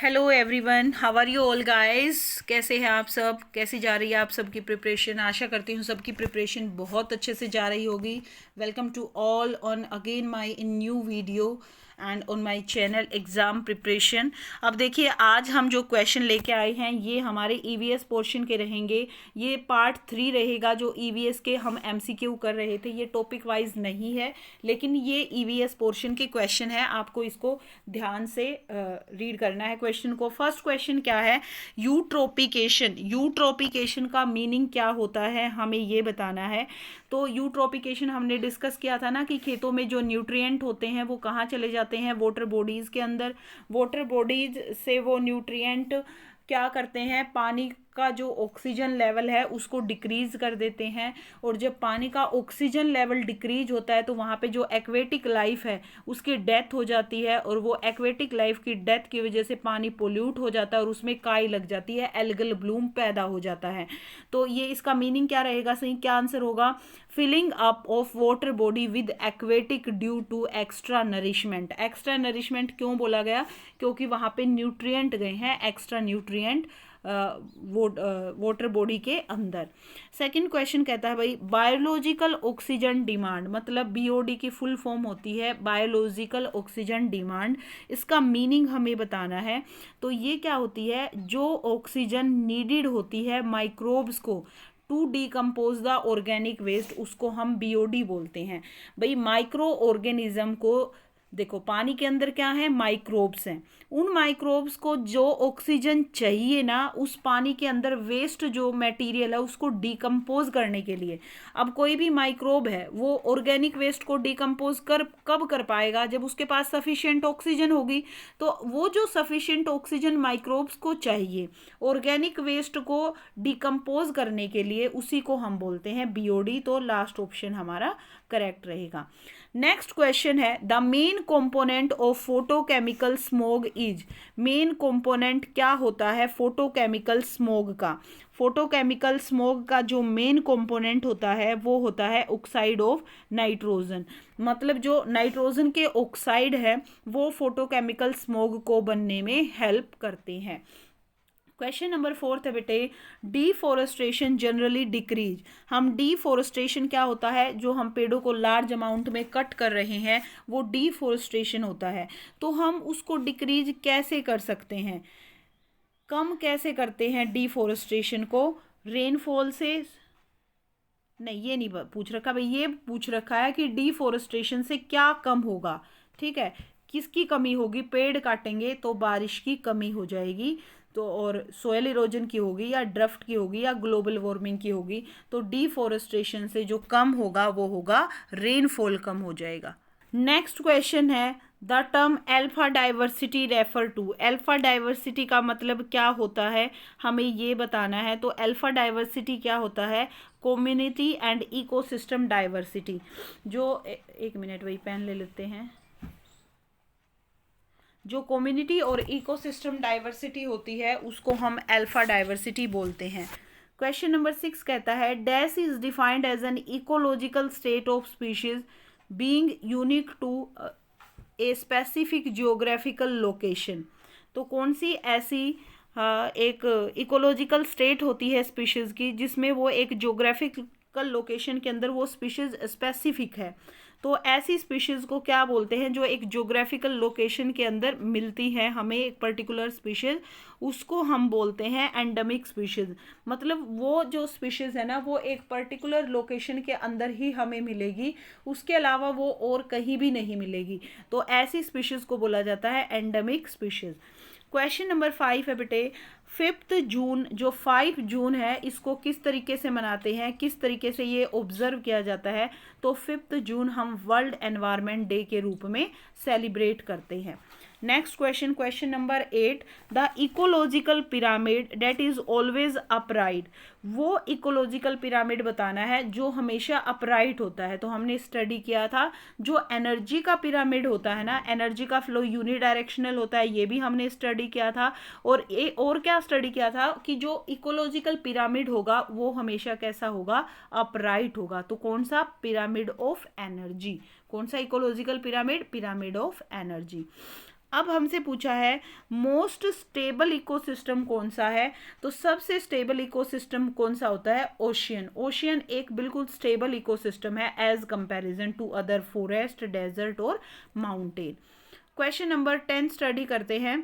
Hello everyone, how are you all guys. कैसे हैं आप सब? कैसी जा रही है आप सबकी प्रिपरेशन? आशा करती हूँ सबकी प्रिपरेशन बहुत अच्छे से जा रही होगी। Welcome to all on again my in new video and on my channel exam preparation. अब देखिए, आज हम जो क्वेश्चन लेके आए हैं ये हमारे ईवीएस पोर्शन के रहेंगे। ये पार्ट 3 रहेगा। जो ईवीएस के हम एमसीक्यू कर रहे थे, ये टॉपिक वाइज नहीं है, लेकिन ये ईवीएस पोर्शन के क्वेश्चन है। आपको इसको ध्यान से रीड करना है क्वेश्चन को। फर्स्ट क्वेश्चन क्या है? यूट्रोपिकेशन। यूट्रोपिकेशन का मीनिंग क्या होता है, हमें ये बताना है। तो यूट्रोपिकेशन हमने डिस्कस किया था ना कि खेतों में जो न्यूट्रिएंट होते हैं वो कहाँ चले जाते हैं? वाटर बॉडीज़ के अंदर। वाटर बॉडीज से वो न्यूट्रिएंट क्या करते हैं? पानी का जो ऑक्सीजन लेवल है उसको डिक्रीज कर देते हैं। और जब पानी का ऑक्सीजन लेवल डिक्रीज होता है तो वहाँ पे जो एक्वेटिक लाइफ है उसकी डेथ हो जाती है, और वो एक्वेटिक लाइफ की डेथ की वजह से पानी पोल्यूट हो जाता है और उसमें काई लग जाती है, एल्गल ब्लूम पैदा हो जाता है। तो ये इसका मीनिंग क्या रहेगा? सही क्या आंसर होगा? Filling up of water body with aquatic due to extra nourishment. Extra nourishment क्यों बोला गया? क्योंकि वहाँ पे न्यूट्रिएंट गए हैं, एक्स्ट्रा न्यूट्रिएंट वाटर बॉडी के अंदर। सेकंड क्वेश्चन कहता है भाई, बायोलॉजिकल ऑक्सीजन डिमांड, मतलब बीओडी की फुल फॉर्म होती है बायोलॉजिकल ऑक्सीजन डिमांड। इसका मीनिंग हमें बताना है। तो ये क्या होती है? जो ऑक्सीजन नीडेड होती है माइक्रोब्स को to decompose the organic waste, उसको हम बीओडी बोलते हैं। भाई माइक्रो ऑर्गेनिज्म को देखो, पानी के अंदर क्या है? माइक्रोब्स हैं। उन माइक्रोब्स को जो ऑक्सीजन चाहिए ना, उस पानी के अंदर वेस्ट जो मटेरियल है उसको डिकम्पोज करने के लिए। अब कोई भी माइक्रोब है वो ऑर्गेनिक वेस्ट को डिकम्पोज कब कर पाएगा? जब उसके पास सफिशिएंट ऑक्सीजन होगी। तो वो जो सफिशिएंट ऑक्सीजन माइक्रोब्स को चाहिए ऑर्गेनिक वेस्ट को डिकम्पोज करने के लिए, उसी को हम बोलते हैं बीओडी। तो लास्ट ऑप्शन हमारा करेक्ट रहेगा। नेक्स्ट क्वेश्चन है, the main component of photochemical smog is. Main component क्या होता है फोटोकेमिकल स्मोग का? फोटोकेमिकल स्मोग का जो मेन कंपोनेंट होता है वो होता है ऑक्साइड ऑफ नाइट्रोजन। मतलब जो नाइट्रोजन के ऑक्साइड है वो फोटोकेमिकल स्मोग को बनने में हेल्प करते हैं। क्वेश्चन नंबर 4 है बेटे, डिफोरेस्टेशन जनरली डिक्रीज। हम डिफोरेस्टेशन क्या होता है? जो हम पेड़ों को लार्ज अमाउंट में कट कर रहे हैं वो डिफोरेस्टेशन होता है। तो हम उसको डिक्रीज कैसे कर सकते हैं, कम कैसे करते हैं डिफोरेस्टेशन को? रेनफॉल से नहीं, ये नहीं पूछ रखा भाई, ये पूछ रखा है कि डिफोरेस्टेशन से क्या कम होगा। ठीक है, किसकी कमी होगी? पेड़ काटेंगे तो बारिश की कमी हो जाएगी, तो और सोयल इरोजन की होगी, या ड्रफ्ट की होगी, या ग्लोबल वार्मिंग की होगी। तो डिफोरेस्टेशन से जो कम होगा वो होगा रेनफॉल, कम हो जाएगा। नेक्स्ट क्वेश्चन है, the term alpha diversity refer to. Alpha diversity का मतलब क्या होता है, हमें ये बताना है। तो अल्फा डाइवर्सिटी क्या होता है? Community and ecosystem diversity. जो एक मिनट भाई, पेन ले लेते हैं। जो कम्युनिटी और इकोसिस्टम डाइवर्सिटी होती है उसको हम अल्फा डाइवर्सिटी बोलते हैं। क्वेश्चन नंबर 6 कहता है, dash is defined as an ecological state of species being unique to a specific geographical location. तो कौन सी ऐसी एक इकोलॉजिकल स्टेट होती है स्पीशीज़ की जिसमें वो एक जियोग्राफिकल लोकेशन के अंदर वो स्पीशीज़ स्पेसिफिक है? तो ऐसी स्पीशीज़ को क्या बोलते हैं? जो एक जियोग्राफिकल लोकेशन के अंदर मिलती है हमें एक पर्टिकुलर स्पीशीज़, उसको हम बोलते हैं एंडेमिक स्पीशीज़। मतलब वो जो स्पीशीज़ है ना वो एक पर्टिकुलर लोकेशन के अंदर ही हमें मिलेगी, उसके अलावा वो और कहीं भी नहीं मिलेगी। तो ऐसी स्पीशीज़ को बोला जाता है एंडेमिक स्पीशीज़। क्वेश्चन नंबर 5 है बेटे, 5 जून, जो 5 जून है इसको किस तरीके से मनाते हैं, किस तरीके से ये ऑब्जर्व किया जाता है? तो 5 जून हम वर्ल्ड एनवायरनमेंट डे के रूप में सेलिब्रेट करते हैं। Next question, question number 8, the ecological pyramid that is always upright. वो इकोलॉजिकल पिरामिड बताना है जो हमेशा अपराइट होता है। तो हमने स्टडी किया था जो एनर्जी का पिरामिड होता है ना, एनर्जी का फ्लो यूनिडायरेक्शनल होता है, ये भी हमने स्टडी किया था। और क्या स्टडी किया था कि जो इकोलॉजिकल पिरामिड होगा वो हमेशा कैसा होगा? अपराइट होगा। तो कौन सा? Pyramid of energy. कौन सा ecological pyramid? Pyramid of energy. अब हमसे पूछा है मोस्ट स्टेबल इकोसिस्टम कौन सा है, तो सबसे स्टेबल इकोसिस्टम कौन सा होता है, ओशियन। ओशियन एक बिल्कुल स्टेबल इकोसिस्टम है as comparison to other forest, desert और माउंटेन। क्वेश्चन नंबर 10 स्टडी करते हैं।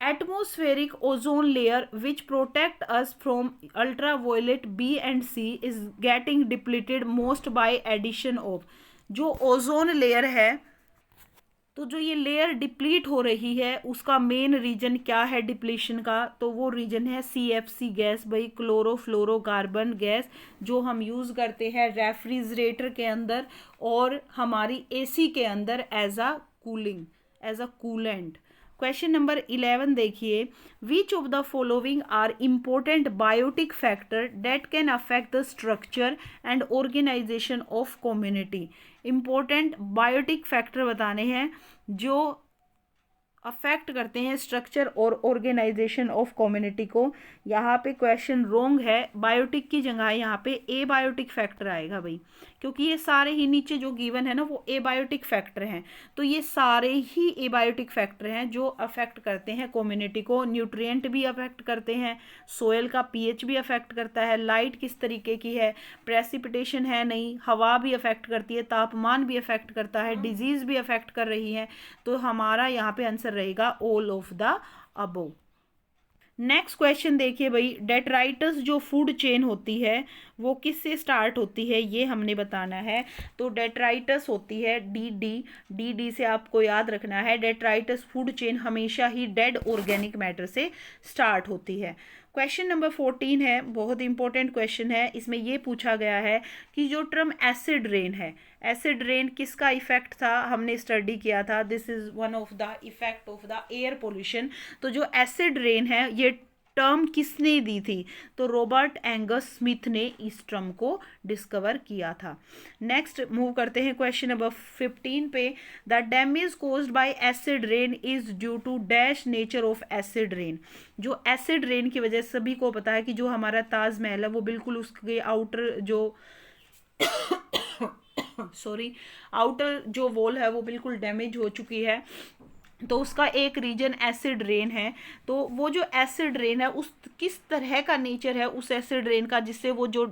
Atmospheric ozone layer which protect us from ultraviolet B and C is getting depleted most by addition of. जो ozone layer है, तो जो ये layer deplete हो रही है उसका मेन रीजन क्या है डिप्लीशन का, तो वो रीजन है CFC गैस, भाई क्लोरोफ्लोरोकार्बन गैस, जो हम यूज़ करते हैं रेफ्रिजरेटर के अंदर और हमारी AC के अंदर as a cooling, as a coolant. Question number 11 देखिए, which of the following are important biotic factor that can affect the structure and organisation of community. Important biotic factor बताने हैं जो अफेक्ट करते हैं स्ट्रक्चर और organisation of community को। यहाँ पे क्वेश्चन रोंग है, बायोटिक की जगह यहाँ पे ए बायोटिक फैक्टर आएगा भाई, क्योंकि ये सारे ही नीचे जो गिवन है ना वो ए बायोटिक फैक्टर हैं, तो ये सारे ही ए बायोटिक फैक्टर हैं जो अफेक्ट करते हैं कम्युनिटी को। न्यूट्रिएंट भी अफेक्ट करते हैं, सोयल का pH भी अफेक्ट करता है, लाइट किस तरीके की है, प्रेसिपिटेशन है नहीं, हवा भी अफेक्ट करती है, तापमान भी अफेक्ट करता है, डिजीज़ भी अफेक्ट कर रही है, तो हमारा यहाँ पे आंसर रहेगा all of the above. Next question देखिए भाई, डेट्राइटस जो फूड चेन होती है वो किससे स्टार्ट होती है, ये हमने बताना है। तो डेट्राइटस होती है डी से आपको याद रखना है, डेट्राइटस फूड चेन हमेशा ही डेड ऑर्गेनिक मैटर से स्टार्ट होती है। क्वेश्चन नंबर 14 है, बहुत इंपॉर्टेंट क्वेश्चन है। इसमें ये पूछा गया है कि जो टर्म एसिड रेन है, एसिड रेन किसका इफेक्ट था, हमने स्टडी किया था, this is one of the effect of the air pollution. तो जो एसिड रेन है ये टर्म किसने दी थी, तो रॉबर्ट एंगस स्मिथ ने इस टर्म को डिस्कवर किया था। नेक्स्ट मूव करते हैं क्वेश्चन नंबर 15 पे। The damage caused by acid rain is due to dash nature of acid rain. जो एसिड रेन की वजह से सभी को पता है कि जो हमारा ताजमहल है वो बिल्कुल उसके आउटर जो आउटर जो वॉल है वो बिल्कुल डैमेज हो चुकी है, तो उसका एक रीजन एसिड रेन है। तो वो जो एसिड रेन है उस किस तरह का नेचर है उस एसिड रेन का, जिससे वो जो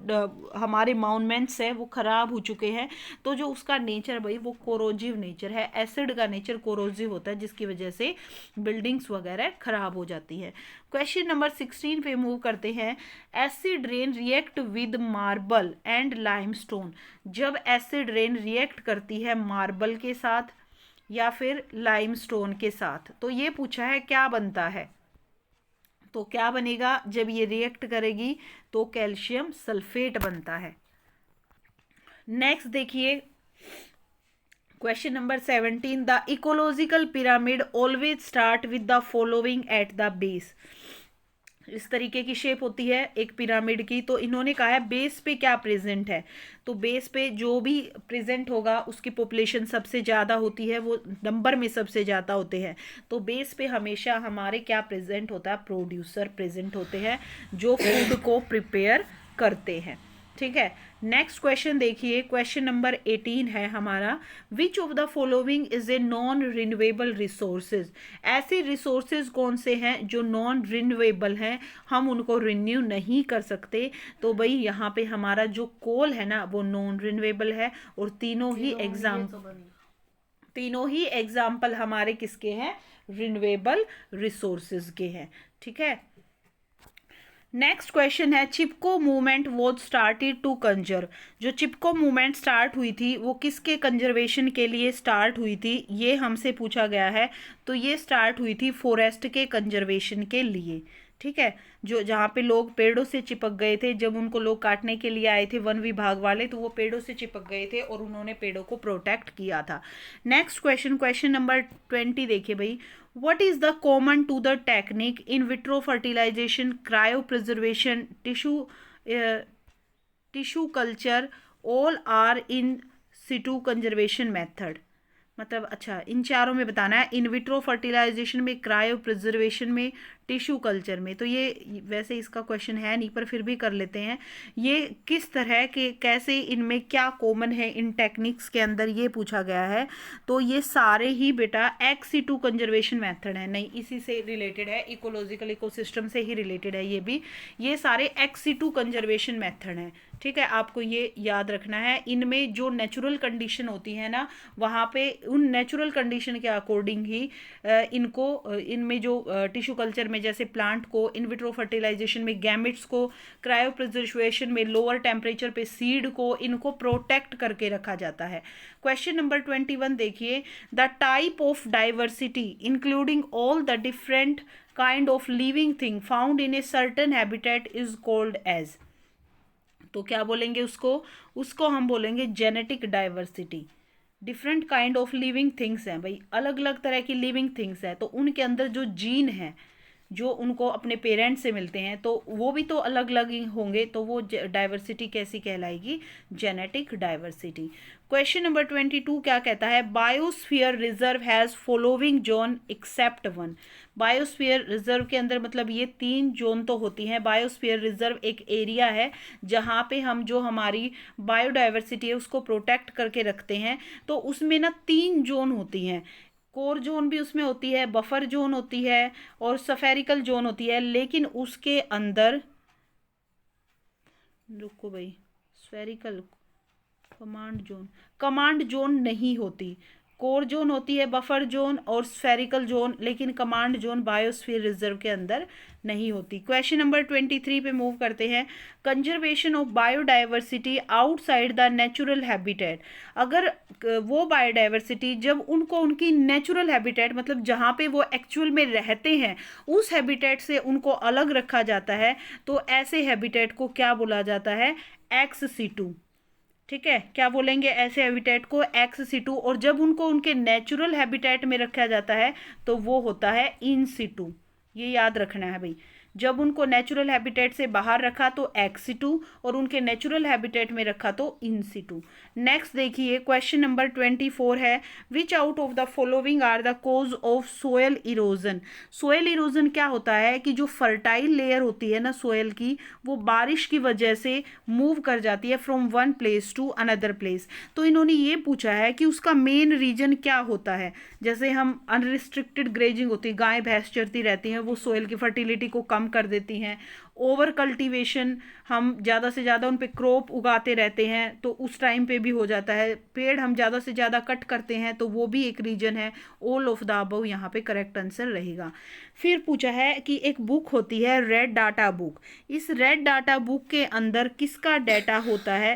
हमारे माउंटमेंट्स है वो ख़राब हो चुके हैं, तो जो उसका नेचर भाई वो कोरोजिव नेचर है। एसिड का नेचर कोरोजिव होता है जिसकी वजह से बिल्डिंग्स वगैरह ख़राब हो जाती है। क्वेश्चन नंबर 16 पे मूव करते हैं। Acid rain react with marble and limestone. जब एसिड रेन रिएक्ट करती है मार्बल के साथ या फिर लाइमस्टोन के साथ, तो ये पूछा है क्या बनता है, तो क्या बनेगा जब ये रिएक्ट करेगी, तो कैल्शियम सल्फेट बनता है। नेक्स्ट देखिए question number 17। The ecological pyramid always start with the following at the base. इस तरीके की शेप होती है एक पिरामिड की, तो इन्होंने कहा है बेस पे क्या प्रेजेंट है, तो बेस पे जो भी प्रेजेंट होगा उसकी पॉपुलेशन सबसे ज़्यादा होती है, वो नंबर में सबसे ज़्यादा होते हैं। तो बेस पे हमेशा हमारे क्या प्रेजेंट होता है, प्रोड्यूसर प्रेजेंट होते हैं जो फूड को प्रिपेयर करते हैं। ठीक है, नेक्स्ट क्वेश्चन देखिए, क्वेश्चन नंबर 18 है हमारा। विच of the following is a non renewable resources. ऐसे रिसोर्सेज कौन से हैं जो नॉन रिन्यूएबल हैं, हम उनको रिन्यू नहीं कर सकते, तो भाई यहाँ पे हमारा जो कोल है ना वो नॉन रिन्यूएबल है, और तीनों ही एग्जाम्पल हमारे किसके हैं, रिन्यूएबल रिसोर्सेज के हैं। ठीक है, नेक्स्ट क्वेश्चन है। Chipko movement was started to conserve. जो चिपको मूवमेंट स्टार्ट हुई थी वो किसके कंजर्वेशन के लिए स्टार्ट हुई थी, ये हमसे पूछा गया है। तो ये स्टार्ट हुई थी फॉरेस्ट के कंजर्वेशन के लिए। ठीक है, जो जहाँ पे लोग पेड़ों से चिपक गए थे, जब उनको लोग काटने के लिए आए थे वन विभाग वाले, तो वो पेड़ों से चिपक गए थे और उन्होंने पेड़ों को प्रोटेक्ट किया था। नेक्स्ट क्वेश्चन, क्वेश्चन नंबर 20 देखिए भाई। What is the common to the technique in vitro fertilization, cryopreservation, tissue culture, all are in situ conservation method। मतलब अच्छा इन चारों में बताना है, इन विट्रो फर्टिलाइजेशन में, क्रायो प्रिजर्वेशन में, टिश्यू कल्चर में। तो ये वैसे इसका क्वेश्चन है नहीं, पर फिर भी कर लेते हैं। ये किस तरह के, कैसे, इनमें क्या कॉमन है इन टेक्निक्स के अंदर, ये पूछा गया है। तो ये सारे ही बेटा एक्स सिटू कंजर्वेशन मेथड है, नहीं इसी से रिलेटेड है, इकोलॉजिकल इकोसिस्टम से ही रिलेटेड है ये भी। ये सारे एक्स सिटू कंजर्वेशन मेथड हैं, ठीक है, आपको ये याद रखना है। इनमें जो नेचुरल कंडीशन होती है ना, वहाँ पे उन नेचुरल कंडीशन के अकॉर्डिंग ही इनमें जो टिश्यू कल्चर में जैसे प्लांट को, इन विट्रो फर्टिलाइजेशन में गैमेट्स को, क्रायो प्रिजर्वेशन में लोअर टेम्परेचर पे सीड को, इनको प्रोटेक्ट करके रखा जाता है। क्वेश्चन नंबर 21 देखिए, the type of diversity including all the different kind of living thing found in a certain habitat is called as. तो क्या बोलेंगे उसको हम बोलेंगे genetic diversity. Different kind of living things हैं भाई, अलग अलग तरह की लिविंग थिंग्स हैं, तो उनके अंदर जो जीन है जो उनको अपने पेरेंट्स से मिलते हैं, तो वो भी तो अलग अलग ही होंगे, तो वो डाइवर्सिटी कैसी कहलाएगी, जेनेटिक डाइवर्सिटी। क्वेश्चन नंबर 22 क्या कहता है, biosphere reserve has following zone except one. Biosphere reserve के अंदर मतलब ये 3 जोन तो होती हैं। बायोस्फीयर रिजर्व एक एरिया है जहाँ पे हम जो हमारी बायोडाइवर्सिटी है उसको प्रोटेक्ट करके रखते हैं। तो उसमें ना 3 जोन होती हैं, कोर जोन भी उसमें होती है, बफर जोन होती है और सफेरिकल जोन होती है। लेकिन उसके अंदर, रुको भाई, स्फेरिकल, कमांड जोन नहीं होती। कोर जोन होती है, बफर जोन और स्फेरिकल जोन, लेकिन कमांड जोन बायोस्फीयर रिजर्व के अंदर नहीं होती। क्वेश्चन नंबर 23 पे मूव करते हैं, conservation of biodiversity outside the natural habitat. अगर वो बायोडाइवर्सिटी जब उनको उनकी नेचुरल हैबिटेट मतलब जहाँ पे वो एक्चुअल में रहते हैं उस हैबिटेट से उनको अलग रखा जाता है, तो ऐसे हैबिटेट को क्या बोला जाता है, एक्स सिटू। ठीक है, क्या बोलेंगे ऐसे हैबिटेट को, एक्स सिटू। और जब उनको उनके नेचुरल हैबिटेट में रखा जाता है तो वो होता है इन सिटू। ये याद रखना है भाई, जब उनको नेचुरल हैबिटेट से बाहर रखा तो एक्स सिटू और उनके नेचुरल हैबिटेट में रखा तो इन सिटू। नेक्स्ट देखिए, क्वेश्चन नंबर 24 है, which out of the following are the cause of soil erosion. Soil erosion क्या होता है कि जो फर्टाइल लेयर होती है ना सोयल की, वो बारिश की वजह से मूव कर जाती है from one place to another place. तो इन्होंने ये पूछा है कि उसका मेन रीजन क्या होता है। जैसे हम अनरिस्ट्रिक्टेड ग्रेजिंग होती है, गाय भैंस चरती रहती हैं, वो सोयल की फर्टिलिटी को कम कर देती हैं। ओवर कल्टीवेशन, हम ज़्यादा से ज़्यादा उन पे क्रॉप उगाते रहते हैं तो उस टाइम पे भी हो जाता है। पेड़ हम ज़्यादा से ज़्यादा कट करते हैं तो वो भी एक रीजन है। ऑल ऑफ द अबव यहाँ पे करेक्ट आंसर रहेगा। फिर पूछा है कि एक बुक होती है रेड डाटा बुक, इस रेड डाटा बुक के अंदर किसका डाटा होता है,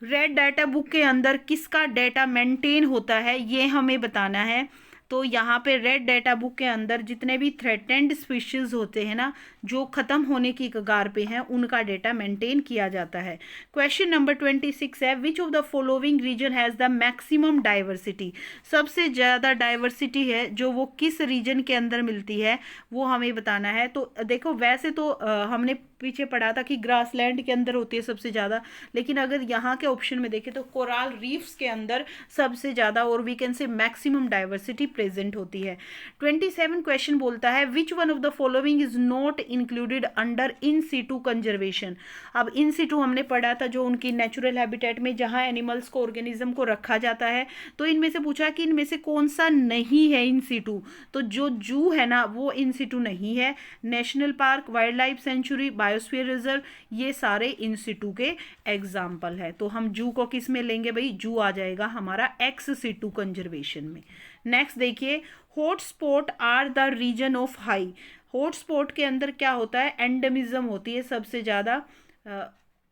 रेड डाटा बुक के अंदर किसका डाटा मेंटेन होता है, ये हमें बताना है। तो यहाँ पे रेड डाटा बुक के अंदर जितने भी थ्रेटेंड स्पीशीज होते हैं ना, जो ख़त्म होने की कगार पे हैं, उनका डेटा मेंटेन किया जाता है। क्वेश्चन नंबर 26 है, which of the following region has the maximum diversity. सबसे ज़्यादा डाइवर्सिटी है जो वो किस रीजन के अंदर मिलती है, वो हमें बताना है। तो देखो वैसे तो हमने पीछे पढ़ा था कि ग्रासलैंड के अंदर होती है सबसे ज़्यादा, लेकिन अगर यहाँ के ऑप्शन में देखें तो कोराल रीफ्स के अंदर सबसे ज़्यादा और we can say maximum diversity present होती है। 27 क्वेश्चन बोलता है, which one of the following is not included under in situ conservation. अब इन सीटू हमने पढ़ा था जो उनकी नेचुरल हैबिटेट में जहाँ एनिमल्स को, ऑर्गेनिज्म को रखा जाता है। तो इनमें से पूछा कि इनमें से कौन सा नहीं है इन सीटू। तो जो जू है ना वो इन सीटू नहीं है। National park, wild life sanctuary, biosphere reserve, ये सारे इन सिटू के एग्जाम्पल है। तो हम जू को किस में लेंगे भाई, जू आ जाएगा हमारा एक्स सिटू कंजर्वेशन में। नेक्स्ट देखिए, hotspot are the region of high. Hotspot के अंदर क्या होता है, एंडेमिज्म होती है सबसे ज़्यादा,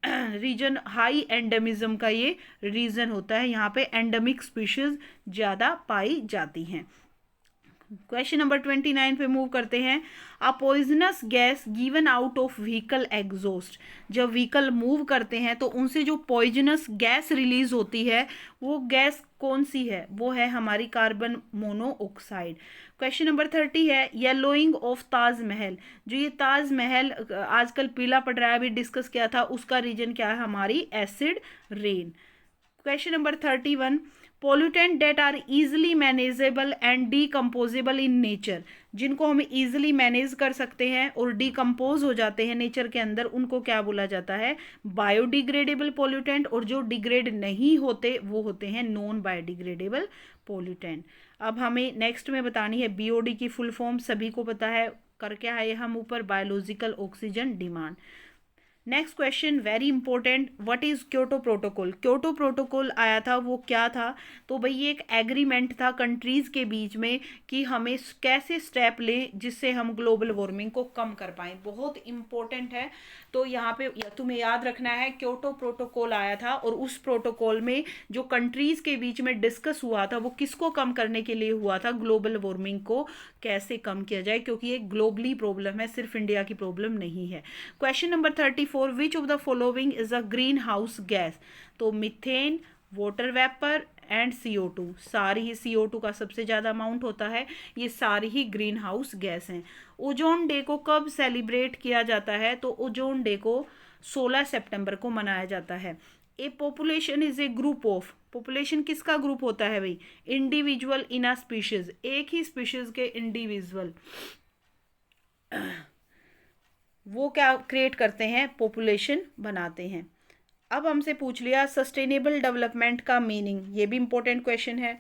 रीजन हाई एंडेमिज्म का ये रीजन होता है। यहाँ पे एंडेमिक स्पीशीज ज़्यादा पाई जाती हैं। क्वेश्चन नंबर 29 पे मूव करते हैं, a poisonous gas given out of vehicle exhaust. जब व्हीकल मूव करते हैं तो उनसे जो पॉइजनस गैस रिलीज होती है वो गैस कौन सी है, वो है हमारी कार्बन मोनोऑक्साइड। क्वेश्चन नंबर 30 है, येलोइंग ऑफ ताजमहल। जो ये ताजमहल आजकल पीला पड़ रहा है, अभी डिस्कस किया था, उसका रीजन क्या है, हमारी acid rain. Question number 31, pollutant that are easily manageable and decomposable in nature, जिनको हम इजिली मैनेज कर सकते हैं और डीकम्पोज हो जाते हैं नेचर के अंदर, उनको क्या बोला जाता है? Biodegradable pollutant. और जो डिग्रेड नहीं होते वो होते हैं नॉन बायोडिग्रेडेबल पोल्यूटेंट। अब हमें नेक्स्ट में बतानी है बीओडी की फुल फॉर्म, सभी को पता है, कर क्या है हम ऊपर, biological oxygen demand. Next question very important, what is Kyoto protocol? Kyoto protocol आया था, वो क्या था? तो भाई ये एक एग्रीमेंट था कंट्रीज के बीच में कि हमें कैसे स्टेप लें जिससे हम ग्लोबल वार्मिंग को कम कर पाएं। बहुत इंपॉर्टेंट है। तो यहाँ पे तुम्हें याद रखना है, क्योटो प्रोटोकॉल आया था और उस प्रोटोकॉल में जो कंट्रीज के बीच में डिस्कस हुआ था वो किसको कम करने के लिए हुआ था? ग्लोबल वार्मिंग को कैसे कम किया जाए, क्योंकि ये ग्लोबली प्रॉब्लम है, सिर्फ इंडिया की प्रॉब्लम नहीं है। Question number 34, which of the following is a greenhouse gas? तो methane, water vapour and CO2, सारी ही CO2 का सबसे ज़्यादा अमाउंट होता है, ये सारी ही ग्रीन हाउस गैस हैं। ओजोन डे को कब सेलिब्रेट किया जाता है? तो ओजोन डे को 16 सितंबर को मनाया जाता है। ए population is a group of, population किसका ग्रुप होता है भाई? इंडिविजुअल इन अ स्पीशीज, एक ही स्पीशीज के इंडिविजुअल वो क्या क्रिएट करते हैं? पॉपुलेशन बनाते हैं। अब हमसे पूछ लिया सस्टेनेबल डेवलपमेंट का मीनिंग, ये भी इंपॉर्टेंट क्वेश्चन है।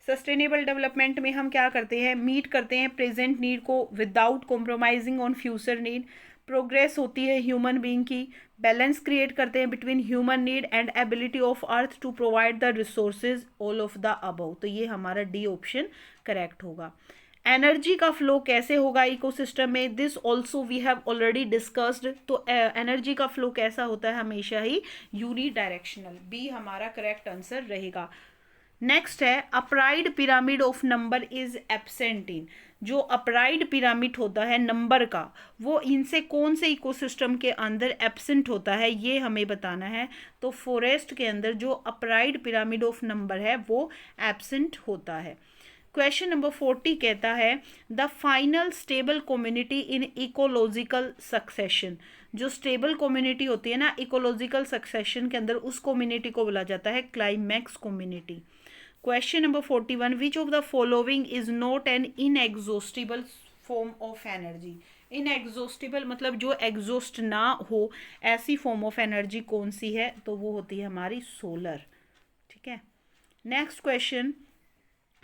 सस्टेनेबल डेवलपमेंट में हम क्या करते हैं? मीट करते हैं प्रेजेंट नीड को without compromising on future need. Progress होती है ह्यूमन बीइंग की। बैलेंस क्रिएट करते हैं between human need and ability of earth to provide the resources, all of the above. तो ये हमारा डी ऑप्शन करेक्ट होगा। एनर्जी का फ्लो कैसे होगा इकोसिस्टम में? This also we have already discussed. तो एनर्जी का फ्लो कैसा होता है? हमेशा ही यूनी डायरेक्शनल। बी हमारा करेक्ट आंसर रहेगा। नेक्स्ट है अपराइड pyramid of number is absent in. जो अपराइड पिरामिड होता है नंबर का, वो इनसे कौन से इकोसिस्टम के अंदर एब्सेंट होता है, ये हमें बताना है। तो फॉरेस्ट के अंदर जो अपराइड पिरामिड ऑफ नंबर है वो एब्सेंट होता है। क्वेश्चन नंबर 40 कहता है the final stable community in ecological succession. जो स्टेबल कम्युनिटी होती है ना इकोलॉजिकल सक्सेशन के अंदर, उस कम्युनिटी को बोला जाता है climax community. Question number 41, which of the following is not an inexhaustible form of energy? Inexhaustible मतलब जो एग्जॉस्ट ना हो, ऐसी फॉर्म ऑफ एनर्जी कौन सी है? तो वो होती है हमारी सोलर। ठीक है। Next question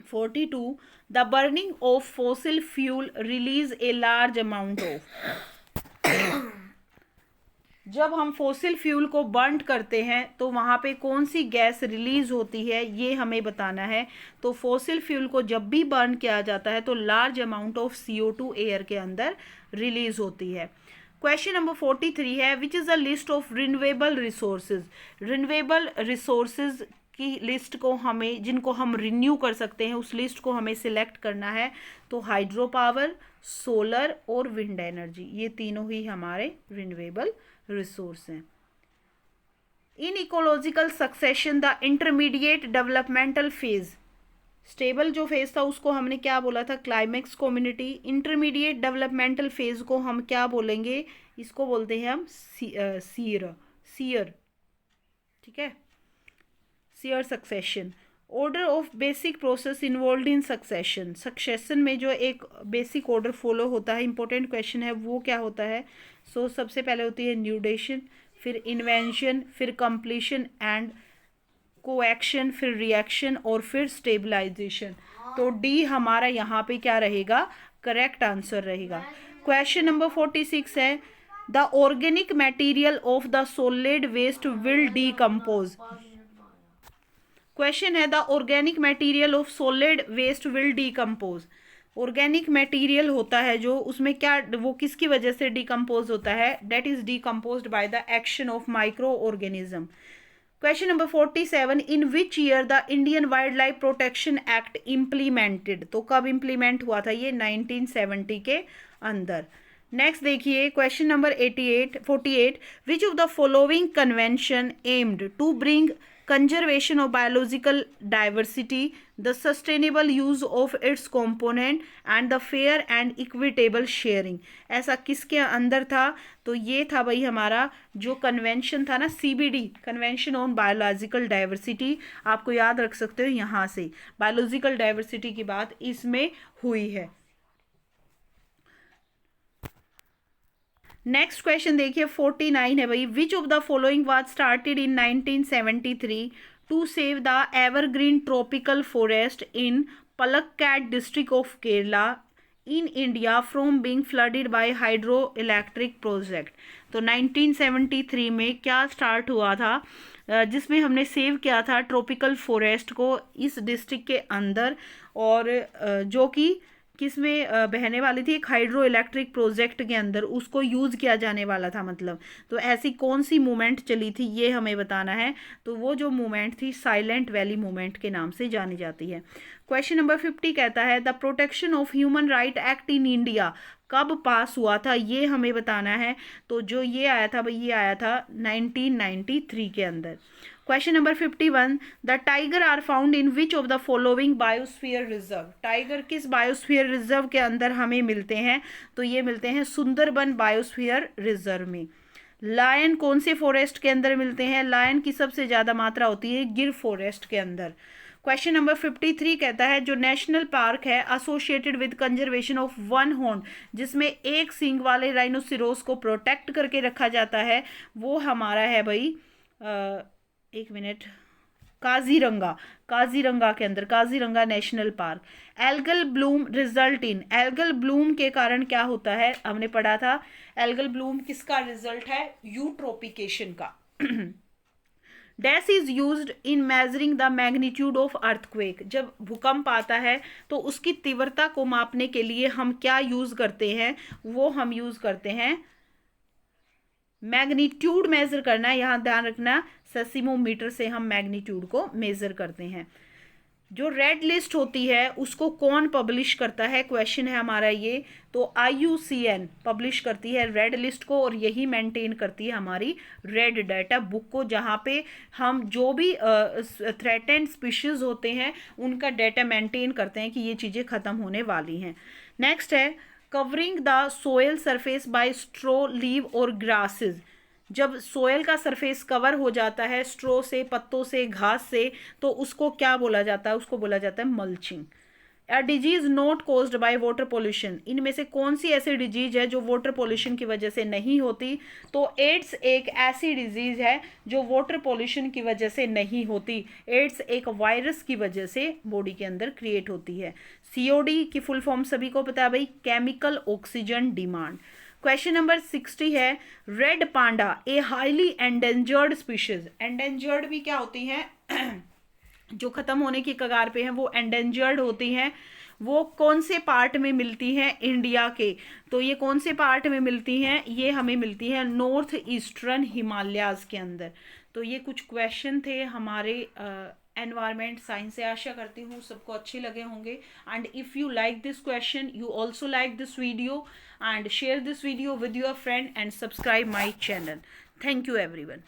42, the burning of fossil fuel release a large amount of. जब हम फॉसिल फ्यूल को बर्न करते हैं तो वहाँ पे कौन सी गैस रिलीज होती है, ये हमें बताना है। तो फॉसिल फ्यूल को जब भी बर्न किया जाता है तो large amount of CO2 air के अंदर रिलीज होती है। क्वेश्चन नंबर 43 है which is a list of renewable resources. Renewable resources की लिस्ट को हमें, जिनको हम रिन्यू कर सकते हैं, उस लिस्ट को हमें सिलेक्ट करना है। तो हाइड्रो पावर, सोलर और विंड एनर्जी, ये तीनों ही हमारे रिन्यूएबल रिसोर्स हैं। In ecological succession the intermediate developmental phase, stable जो फेज था उसको हमने क्या बोला था? Climax community. Intermediate developmental phase को हम क्या बोलेंगे? इसको बोलते हैं हम सीयर। ठीक है, sere succession. Order of basic process involve in succession. Succession में जो एक बेसिक ऑर्डर फॉलो होता है, इंपॉर्टेंट क्वेश्चन है, वो क्या होता है? सबसे पहले होती है न्यूडेशन, फिर इन्वेंशन, फिर कंप्लीशन एंड कोएक्शन, फिर रिएक्शन और फिर स्टेबलाइजेशन। तो डी हमारा यहाँ पे क्या रहेगा? करेक्ट आंसर रहेगा। क्वेश्चन नंबर 46 है the organic material of the solid waste will decompose. Question है the organic material of solid waste will decompose. Organic material होता है जो, उसमें क्या, वो किसकी वजह से डिकम्पोज होता है? That is decomposed by the action of micro organism. Question number 47, in which year the Indian wild life protection act implemented. तो कब इम्प्लीमेंट हुआ था ये? 1970 के अंदर। नेक्स्ट देखिए question number 48 which of the following convention aimed to bring conservation of biological diversity, the sustainable use of its component and the fair and equitable sharing। ऐसा किसके अंदर था? तो ये था भाई हमारा जो कन्वेंशन था ना, CBD, convention on biological diversity. आपको याद रख सकते हो, यहाँ से बायोलॉजिकल डाइवर्सिटी की बात इसमें हुई है। नेक्स्ट क्वेश्चन देखिए 49 है भाई, which of the following was started in 1973 to save the evergreen tropical forest in Palakkad district of Kerala in India from being flooded by hydro electric project. तो 1973 में क्या स्टार्ट हुआ था जिसमें हमने सेव किया था ट्रॉपिकल फॉरेस्ट को इस डिस्ट्रिक्ट के अंदर, और जो कि किस में बहने वाली थी, एक हाइड्रो इलेक्ट्रिक प्रोजेक्ट के अंदर उसको यूज़ किया जाने वाला था मतलब। तो ऐसी कौन सी मूवमेंट चली थी ये हमें बताना है। तो वो जो मूवमेंट थी साइलेंट वैली मूवमेंट के नाम से जानी जाती है। क्वेश्चन नंबर 50 कहता है the protection of human right act in India कब पास हुआ था, ये हमें बताना है। तो जो ये आया था भाई, ये आया था 1993 के अंदर। Question number 51 the tiger are found in which of the following biosphere reserve. Tiger किस बायोस्फीयर रिजर्व के अंदर हमें मिलते हैं? तो ये मिलते हैं सुंदरबन बायोस्फीयर रिजर्व में। लायन कौन से फॉरेस्ट के अंदर मिलते हैं? लायन की सबसे ज़्यादा मात्रा होती है गिर फॉरेस्ट के अंदर। क्वेश्चन नंबर 53 कहता है जो नेशनल पार्क है associated with conservation of one horn, जिसमें एक सींग वाले राइनोसिरोस को प्रोटेक्ट करके रखा जाता है, वो हमारा है भाई एक मिनट, काजीरंगा। काजीरंगा के अंदर, Kaziranga national park. Algal Bloom result in, algal Bloom के कारण क्या होता है? हमने पढ़ा था एल्गल ब्लूम किसका रिजल्ट है? यूट्रोपिकेशन का। Dash is used in measuring the magnitude of earthquake. जब भूकंप आता है तो उसकी तीव्रता को मापने के लिए हम क्या यूज करते हैं? वो हम यूज करते हैं मैग्नीट्यूड मेजर करना है, यहाँ ध्यान रखना, सेसीमोमीटर से हम मैग्नीट्यूड को मेजर करते हैं। जो रेड लिस्ट होती है उसको कौन पब्लिश करता है? क्वेश्चन है हमारा ये। तो IUCN पब्लिश करती है रेड लिस्ट को, और यही मेंटेन करती है हमारी रेड डाटा बुक को, जहाँ पे हम जो भी थ्रेटेंड स्पीशीज होते हैं उनका डाटा मेंटेन करते हैं कि ये चीज़ें ख़त्म होने वाली हैं। नेक्स्ट है covering the soil surface by straw leave और ग्रासेस। जब सोयल का सरफेस कवर हो जाता है स्ट्रो से, पत्तों से, घास से, तो उसको क्या बोला जाता है? उसको बोला जाता है mulching. A disease not caused by water pollution, इनमें से कौन सी ऐसी डिजीज है जो वाटर पोल्यूशन की वजह से नहीं होती? तो एड्स एक ऐसी डिजीज है जो वाटर पोल्यूशन की वजह से नहीं होती। एड्स एक वायरस की वजह से बॉडी के अंदर क्रिएट होती है। COD की फुल फॉर्म सभी को पता है भाई, chemical oxygen demand. Question number 60 है red panda a highly endangered species. Endangered भी क्या होती हैं? जो खत्म होने की कगार पे हैं वो एंडेंजर्ड होती हैं। वो कौन से पार्ट में मिलती हैं? इंडिया के। तो ये कौन से पार्ट में मिलती हैं? ये हमें मिलती हैं नॉर्थ ईस्टर्न हिमालयाज के अंदर। तो ये कुछ क्वेश्चन थे हमारे एनवायरमेंट साइंस से। आशा करती हूँ सबको अच्छे लगे होंगे। And if you like this question you also like this video and share this video with your friend and subscribe my channel. Thank you everyone.